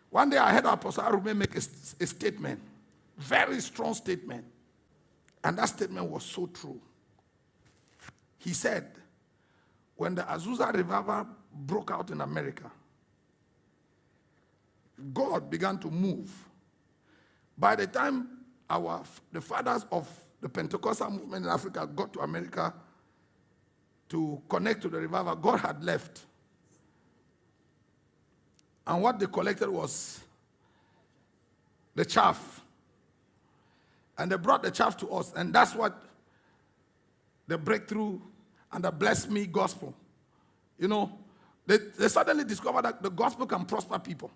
One day I heard Apostle Arume make a statement, very strong statement. And that statement was so true. He said, when the Azusa revival broke out in America, God began to move. By the time the fathers of the Pentecostal movement in Africa got to America to connect to the revival, God had left. And what they collected was the chaff. And they brought the chaff to us. And that's what the breakthrough and the bless me gospel. You know, they suddenly discovered that the gospel can prosper people.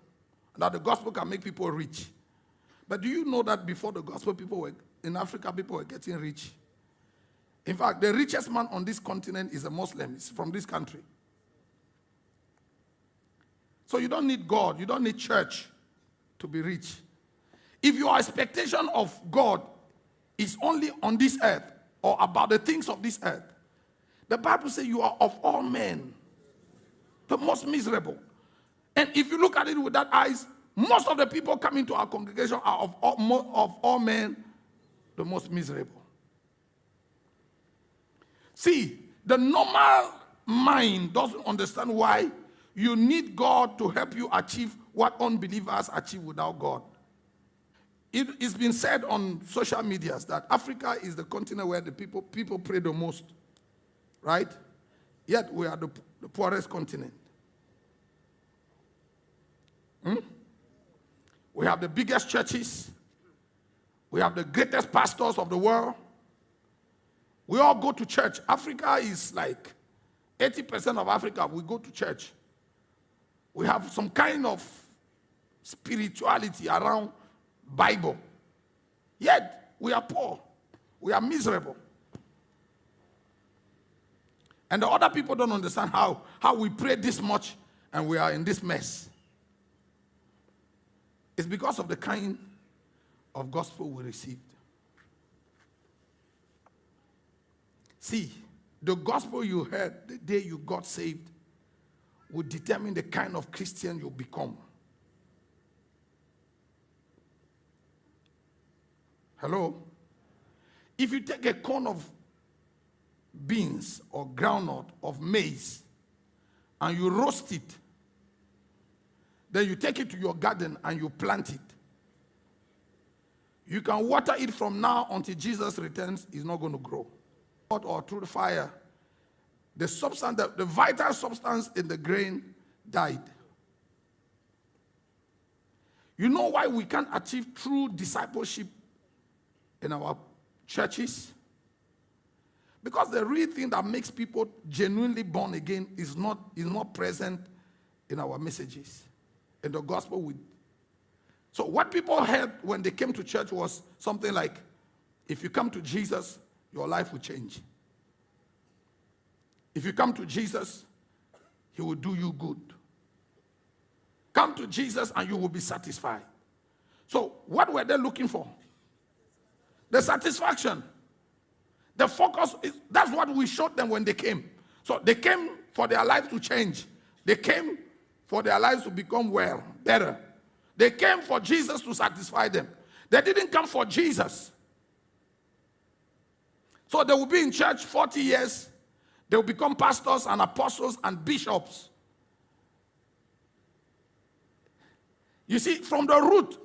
And that the gospel can make people rich. But do you know that before the gospel, in Africa, people were getting rich? In fact, the richest man on this continent is a Muslim. He's from this country. So you don't need God. You don't need church to be rich. If your expectation of God is only on this earth or about the things of this earth, the Bible says you are of all men the most miserable. And if you look at it with that eyes, most of the people coming to our congregation are of all men the most miserable. See, the normal mind doesn't understand why you need God to help you achieve what unbelievers achieve without God. It's been said on social media that Africa is the continent where the people pray the most, right? Yet we are the poorest continent. We have the biggest churches. We have the greatest pastors of the world. We all go to church. Africa is like 80% of Africa, we go to church. We have some kind of spirituality around Bible. Yet, we are poor. We are miserable. And the other people don't understand how we pray this much and we are in this mess. It's because of the kind of gospel we received. See, the gospel you heard the day you got saved will determine the kind of Christian you'll become. Hello? If you take a corn of beans or groundnut of maize and you roast it, then you take it to your garden and you plant it. You can water it from now until Jesus returns, it's not going to grow. Or through the fire, the substance, the vital substance in the grain died. You know why we can't achieve true discipleship in our churches? Because the real thing that makes people genuinely born again is not present in our messages, in the gospel. So what people heard when they came to church was something like, if you come to Jesus, your life will change. If you come to Jesus, he will do you good. Come to Jesus and you will be satisfied. So what were they looking for? The satisfaction. The focus, that's what we showed them when they came. So they came for their life to change. They came for their lives to become well, better. They came for Jesus to satisfy them. They didn't come for Jesus. So they will be in church 40 years. They will become pastors and apostles and bishops. You see, from the root,